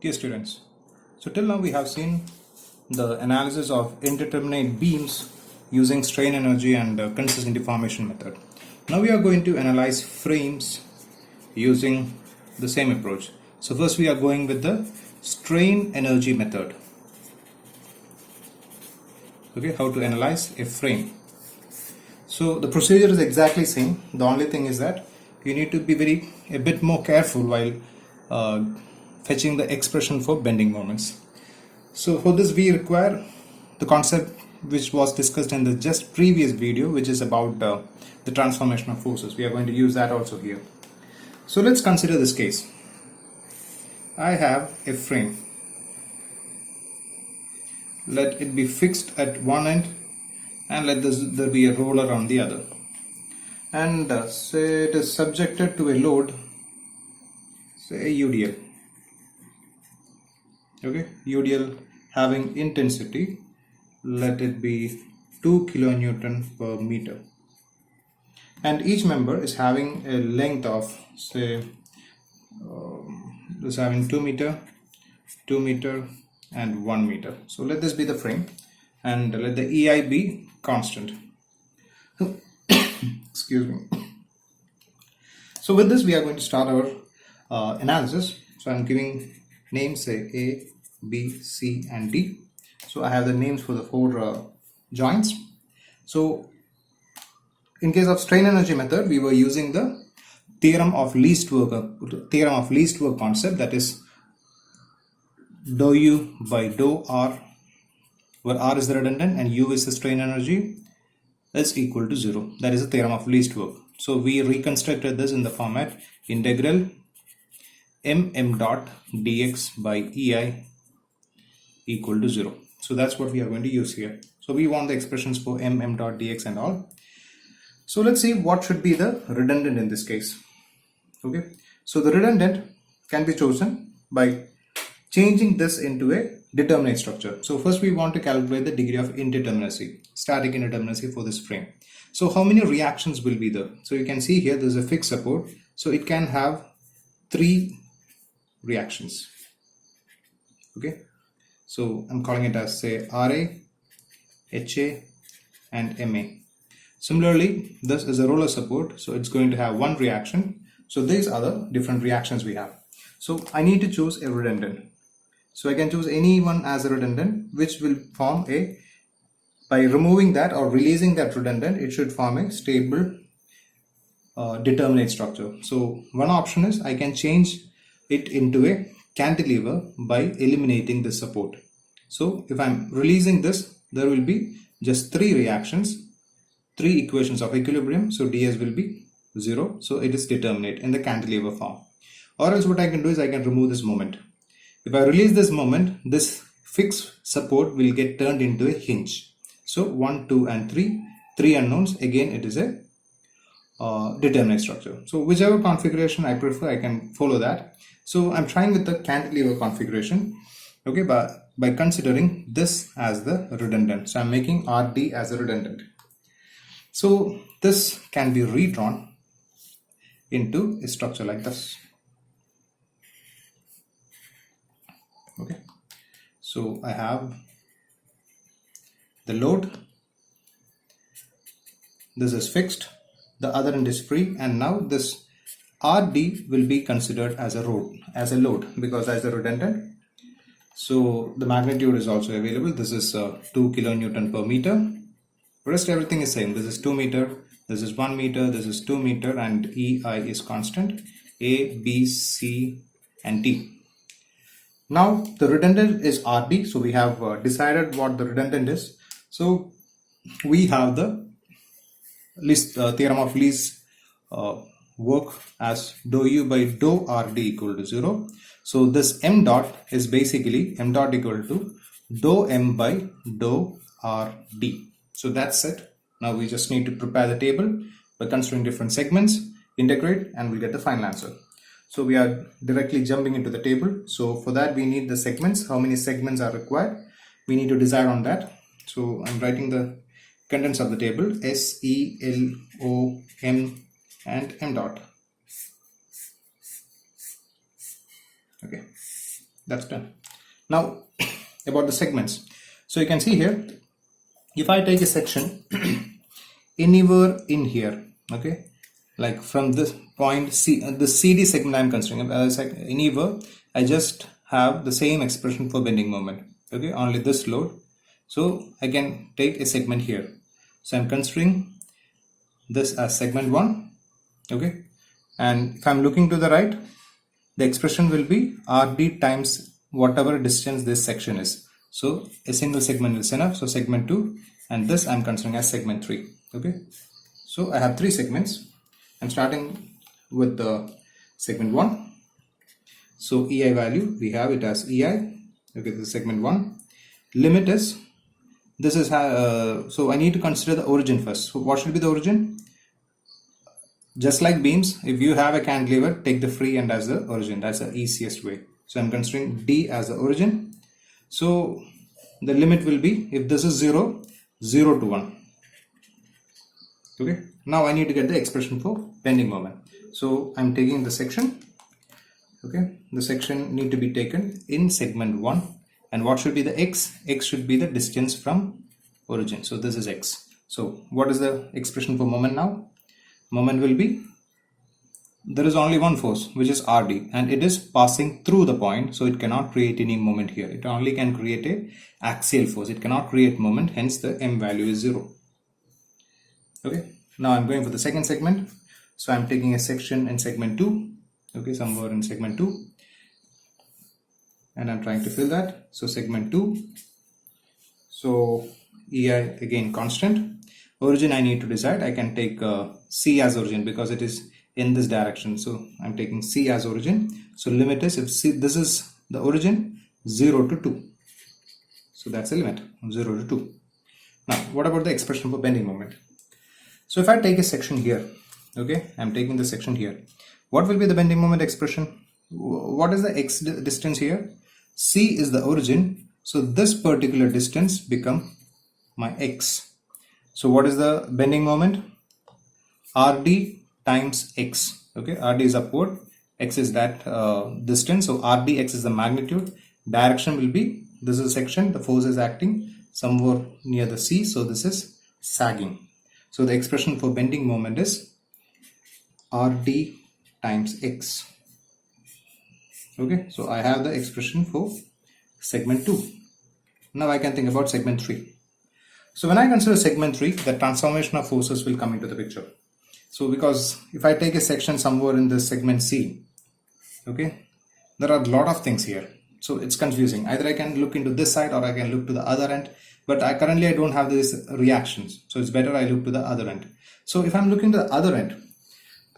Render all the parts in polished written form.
Dear students, so till now we have seen the analysis of indeterminate beams using strain energy and consistent deformation method. Now we are going to analyze frames using the same approach. So first we are going with the strain energy method. Okay, how to analyze a frame. So the procedure is exactly same. The only thing is that you need to be a bit more careful while fetching the expression for bending moments. So for this we require the concept which was discussed in the just previous video, which is about the transformation of forces. We are going to use that also here. So let's consider this case. I have a frame. Let it be fixed at one end and let there be a roller on the other. And say it is subjected to a load, say UDL. Okay, UDL having intensity, let it be 2 kilonewton per meter, and each member is having a length of say is having 2 meter, 2 meter and 1 meter. So let this be the frame and let the EI be constant. Excuse me. So with this we are going to start our analysis. So I'm giving names, say A, B, C and D. So I have the names for the four joints. So in case of strain energy method, we were using the theorem of least work concept, that is dou U by dou R, where R is the redundant and U is the strain energy, is equal to 0. That is the theorem of least work. So we reconstructed this in the format integral mm dot dx by EI equal to 0. So that's what we are going to use here. So we want the expressions for mm dot dx and all. So let's see what should be the redundant in this case. Okay, so the redundant can be chosen by changing this into a determinate structure. So first we want to calculate the degree of indeterminacy, static indeterminacy for this frame. So how many reactions will be there? So you can see here there's a fixed support, so it can have 3 reactions. Okay, so I'm calling it as say RA, HA and MA. Similarly, this is a roller support, so it's going to have 1 reaction. So these are the different reactions we have. So I need to choose a redundant. So I can choose any one as a redundant, which will form a, by removing that or releasing that redundant, it should form a stable determinate structure. So one option is I can change it into a cantilever by eliminating the support. So if I'm releasing this, there will be just 3 reactions, 3 equations of equilibrium. So ds will be 0. So it is determinate in the cantilever form. Or else what I can do is I can remove this moment. If I release this moment, this fixed support will get turned into a hinge. So 1, 2 and 3 unknowns. Again it is a determinate structure. So whichever configuration I prefer, I can follow that. So I'm trying with the cantilever configuration. Okay, by considering this as the redundant. So I'm making RD as a redundant. So this can be redrawn into a structure like this. Okay, so I have the load, this is fixed, the other end is free, and now this RD will be considered as a load because as a redundant. So the magnitude is also available. This is 2 kilonewton per meter. Rest everything is same. This is 2 meter, this is 1 meter, this is 2 meter, and EI is constant. A, B, C and D. Now the redundant is RD. So we have decided what the redundant is. So we have the theorem of least work as dou U by dou RD equal to 0. So this m dot is basically m dot equal to dou M by dou RD. So that's it. Now we just need to prepare the table by considering different segments, integrate, and we'll get the final answer. So we are directly jumping into the table. So for that we need the segments. How many segments are required? We need to decide on that. So I'm writing the contents of the table: S, E, L, O, M and M dot. Okay, That's done. Now about the segments. So you can see here, if I take a section anywhere in here, okay, like from this point C, the CD segment I'm considering, anywhere, I just have the same expression for bending moment, okay, only this load. So I can take a segment here. So I'm considering this as segment 1, okay, and if I'm looking to the right, the expression will be RD times whatever distance this section is. So a single segment is enough. So segment 2, and this I'm considering as segment 3. Okay. So I have 3 segments. I'm starting with the segment 1. So EI value, we have it as EI. Okay, this is segment 1. Limit is, this is, so I need to consider the origin first. So what should be the origin? Just like beams, if you have a cantilever, take the free end as the origin. That's the easiest way. So I'm considering D as the origin. So the limit will be, if this is 0, 0 to 1. Okay. Now I need to get the expression for bending moment. So I'm taking the section. Okay. The section need to be taken in segment 1. And what should be the X? X should be the distance from origin. So this is X. So what is the expression for moment now? Moment will be, there is only one force, which is RD, and it is passing through the point, so it cannot create any moment here. It only can create a axial force. It cannot create moment, hence the M value is 0. Okay, now I'm going for the second segment. So I'm taking a section in segment 2, okay, somewhere in segment 2, and I'm trying to fill that. So segment 2, so EI again constant. Origin I need to decide. I can take C as origin because it is in this direction. So I'm taking C as origin. So limit is, if C, this is the origin, 0 to 2. So that's the limit, 0 to 2. Now what about the expression for bending moment? So if I take a section here, okay, I'm taking the section here. What will be the bending moment expression? What is the X distance here? C is the origin. So this particular distance become my X. So what is the bending moment? RD times X. Okay, RD is upward, X is that distance. So RDX is the magnitude. Direction will be, this is a section, the force is acting somewhere near the C. So this is sagging. So the expression for bending moment is RD times X. Okay, so I have the expression for segment 2. Now I can think about segment 3. So when I consider segment 3, the transformation of forces will come into the picture. So because if I take a section somewhere in the segment C, okay, there are a lot of things here. So it's confusing. Either I can look into this side or I can look to the other end. But currently I don't have these reactions. So it's better I look to the other end. So if I'm looking to the other end,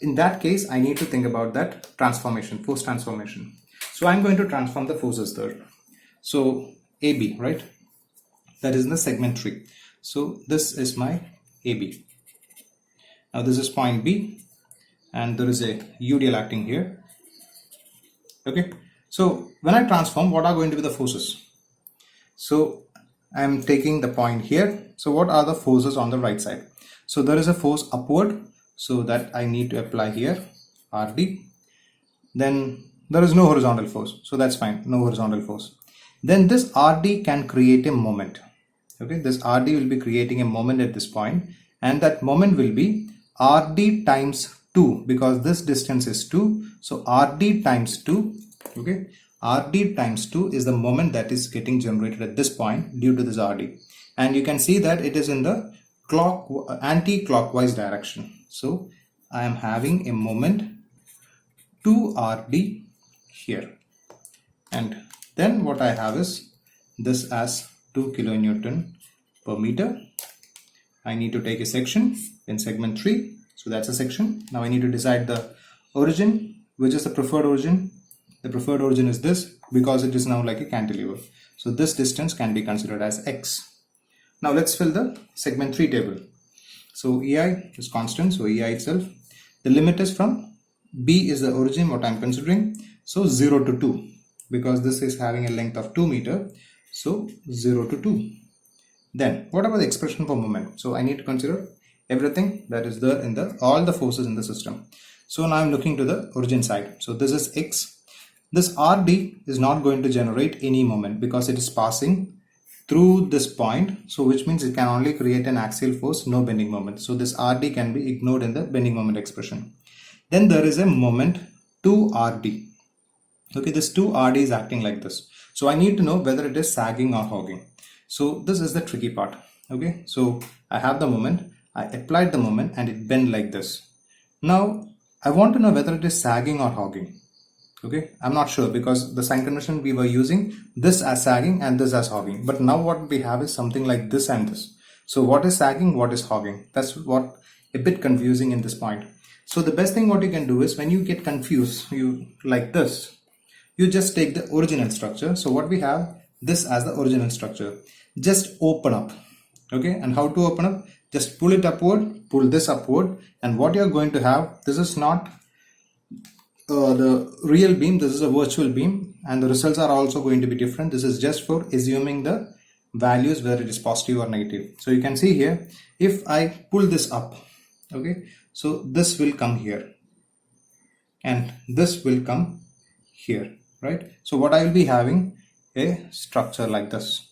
in that case, I need to think about that transformation, force transformation. So I'm going to transform the forces there. So AB, right? That is in the segment 3. So this is my AB. Now this is point B and there is a UDL acting here. Okay. So when I transform, what are going to be the forces? So I'm taking the point here. So what are the forces on the right side? So there is a force upward. So that I need to apply here, RD. Then there is no horizontal force. So that's fine. No horizontal force. Then this RD can create a moment. Okay, this RD will be creating a moment at this point, and that moment will be RD times 2 because this distance is 2. So RD times 2, okay, RD times 2 is the moment that is getting generated at this point due to this RD. And you can see that it is in the anti-clockwise direction. So I am having a moment 2RD here. And then what I have is this as 2 kilonewton per meter. I need to take a section in segment 3. So that's a section. Now I need to decide the origin, which is the preferred origin. The preferred origin is this because it is now like a cantilever. So this distance can be considered as X. Now let's fill the segment 3 table. So EI is constant. So EI itself. The limit is from B is the origin, what I'm considering. So 0 to 2 because this is having a length of 2 meter. So 0 to 2. Then what about the expression for moment? So I need to consider everything that is there in all the forces in the system. So now I'm looking to the origin side. So this is X. this RD is not going to generate any moment because it is passing through this point, so which means it can only create an axial force, no bending moment. So this RD can be ignored in the bending moment expression. Then there is a moment 2RD. Okay, this 2RD is acting like this. So I need to know whether it is sagging or hogging. So this is the tricky part. Okay, so I have the moment, I applied the moment and it bent like this. Now I want to know whether it is sagging or hogging. Okay, I'm not sure because the sign convention we were using this as sagging and this as hogging. But now what we have is something like this and this. So what is sagging, what is hogging? That's what a bit confusing in this point. So the best thing what you can do is when you get confused, you like this, you just take the original structure. So what we have, this as the original structure, just open up. Okay, and how to open up? Just pull it upward, pull this upward, and what you're going to have, this is not the real beam, this is a virtual beam, and the results are also going to be different. This is just for assuming the values where it is positive or negative. So you can see here, if I pull this up, okay, so this will come here and this will come here, right? So what I will be having a structure like this.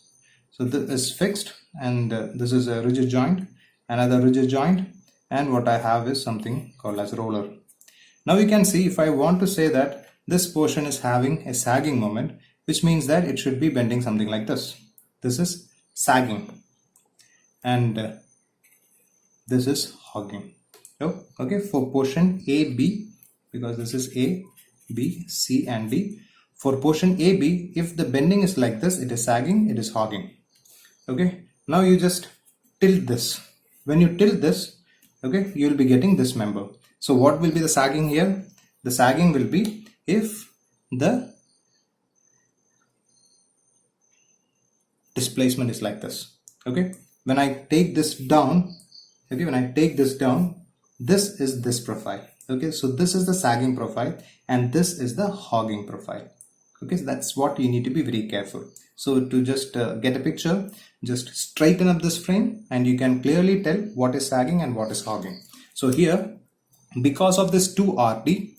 So this is fixed and this is a rigid joint, another rigid joint, and what I have is something called as roller. Now you can see if I want to say that this portion is having a sagging moment, which means that it should be bending something like this. This is sagging and this is hogging. So, okay, for portion A, B, because this is A, B, C and D. For portion A, B, if the bending is like this, it is sagging, it is hogging. Okay, now you just tilt this. When you tilt this, okay, you will be getting this member. So what will be the sagging here? The sagging will be if the displacement is like this. Okay, when I take this down, okay, when I take this down, this is this profile. Okay, so this is the sagging profile and this is the hogging profile. Okay, so that's what you need to be very careful. So to just get a picture, just straighten up this frame and you can clearly tell what is sagging and what is hogging. So here, because of this 2RD,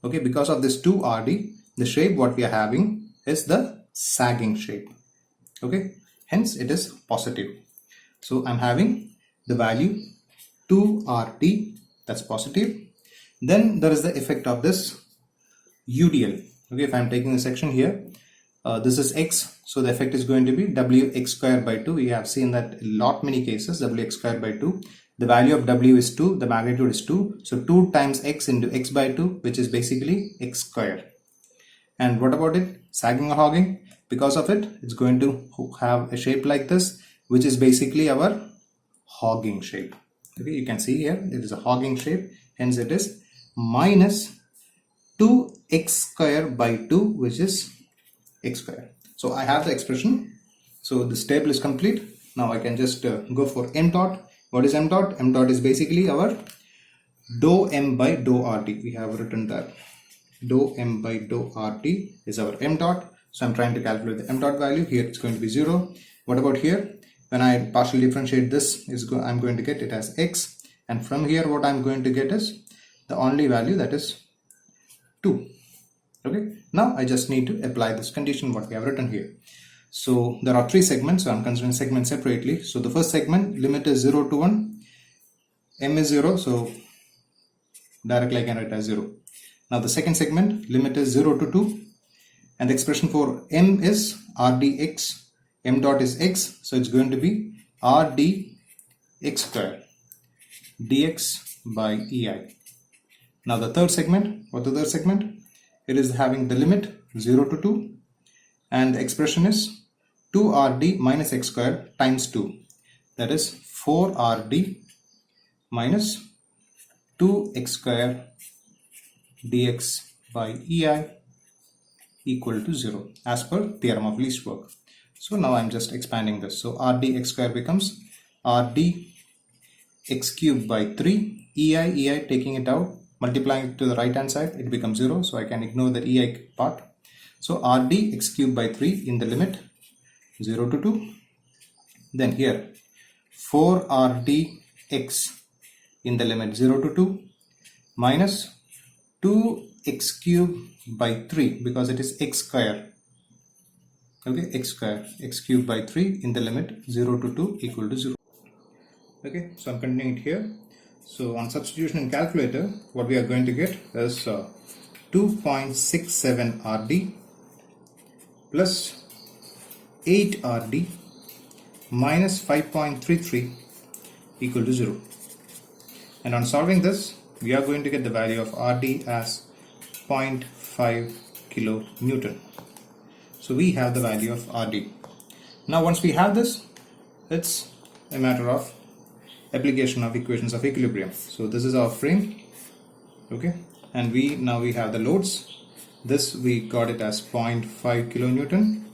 okay, because of this 2RD, the shape what we are having is the sagging shape. Okay, hence it is positive. So I'm having the value 2RD, that's positive. Then there is the effect of this UDL. Okay, if I'm taking a section here, this is X, so the effect is going to be Wx squared by 2. We have seen that in lot many cases, Wx squared by 2. The value of W is 2, the magnitude is 2. So 2 times X into X by 2, which is basically X squared. And what about it? Sagging or hogging? Because of it, it's going to have a shape like this, which is basically our hogging shape. Okay, you can see here, it is a hogging shape. Hence it is minus 2x squared by 2, which is x squared. So I have the expression. So this table is complete. Now I can just go for m dot. What is m dot? M dot is basically our dou m by dou RT. We have written that dou m by dou RT is our m dot. So I'm trying to calculate the m dot value. Here it's going to be 0. What about here? When I partially differentiate this, I'm going to get it as x. And from here what I'm going to get is the only value, that is 2. Okay. Now I just need to apply this condition what we have written here. So there are 3 segments, so I'm considering segments separately. So the first segment, limit is 0 to 1, m is 0, so directly I can write as 0. Now the second segment, limit is 0 to 2, and the expression for m is rdx, m dot is x, so it's going to be rdx square dx by ei. Now the third segment, what the third segment? It is having the limit 0 to 2, and the expression is 2rd minus x squared times 2, that is 4rd minus 2x squared dx by ei equal to 0 as per theorem of least work. So now I'm just expanding this. So rdx squared becomes rdx cubed by 3, ei taking it out, multiplying it to the right hand side, it becomes 0, so I can ignore the ei part. So rdx cubed by 3 in the limit 0 to 2. Then here 4rdx in the limit 0 to 2 minus 2 x cube by 3 because it is x square. Okay, x square, x cube by 3 in the limit 0 to 2 equal to 0. Okay, so I'm continuing it here. So on substitution in calculator, what we are going to get is 2.67 RD plus 8 RD minus 5.33 equal to 0. And on solving this, we are going to get the value of RD as 0.5 kilonewton. So we have the value of RD. Now once we have this, it's a matter of application of equations of equilibrium. So this is our frame, okay, and now we have the loads. This we got it as 0.5 kilonewton,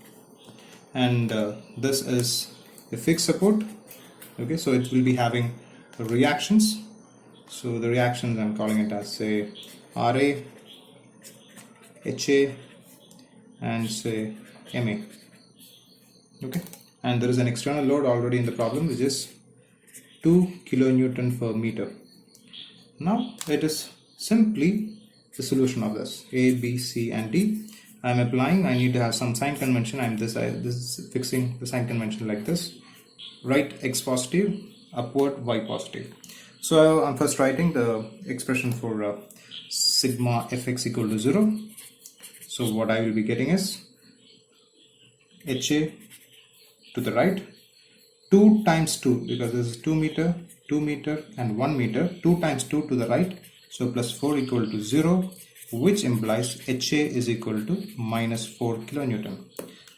and this is a fixed support. Okay, so it will be having reactions. So the reactions I'm calling it as say RA, HA, and say MA. Okay, and there is an external load already in the problem, which is 2 kilonewton per meter. Now it is simply the solution of this A, B, C, and D. I am applying. I need to have some sign convention. This is fixing the sign convention like this. Right x positive, upward y positive. So I'm first writing the expression for sigma fx equal to 0. So what I will be getting is HA to the right, 2 times 2, because this is 2 meter, 2 meter and 1 meter, 2 times 2 to the right, so plus 4 equal to 0, which implies HA is equal to minus 4 kilonewton.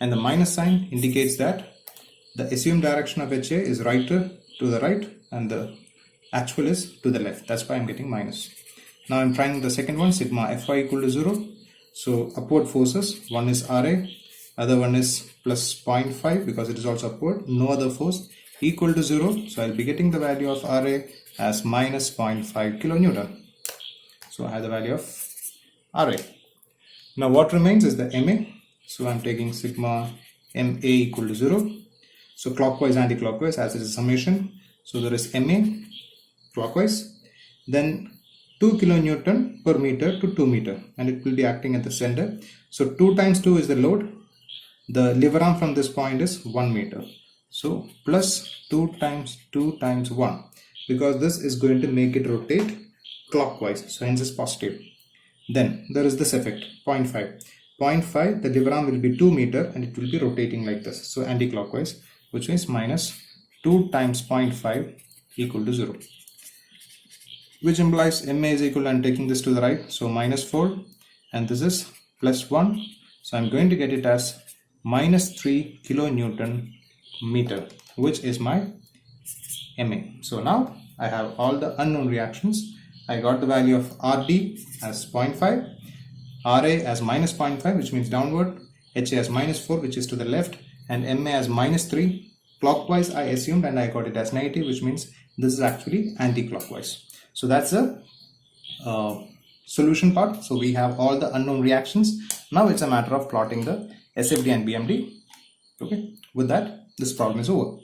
And the minus sign indicates that the assumed direction of HA is right to the right and the actual is to the left. That's why I'm getting minus. Now I'm trying the second one, sigma Fy equal to 0. So upward forces, one is RA, other one is plus 0.5 because it is also upward, no other force, equal to 0. So I'll be getting the value of RA as minus 0.5 kilonewton. So I have the value of RA. Now what remains is the MA. So I'm taking sigma MA equal to 0. So clockwise, anti-clockwise, as it is a summation. So there is MA clockwise, then 2 kilonewton per meter to 2 meter, and it will be acting at the center. So 2 times 2 is the load. The lever arm from this point is 1 meter. So plus 2 times 2 times 1, because this is going to make it rotate clockwise. So hence is positive. Then there is this effect, 0.5. 0.5, the lever arm will be 2 meter and it will be rotating like this. So anti-clockwise, which means minus 2 times 0.5 equal to 0. Which implies MA is equal, and taking this to the right, so minus 4, and this is plus 1. So I'm going to get it as minus 3 kilonewton meter, which is my MA. So now I have all the unknown reactions. I got the value of RD as 0.5, RA as minus 0.5, which means downward, HA as minus 4, which is to the left, and MA as minus 3. Clockwise I assumed, and I got it as negative, which means this is actually anti-clockwise. So that's the solution part. So we have all the unknown reactions. Now it's a matter of plotting the SFD and BMD. Okay, with that, this problem is over.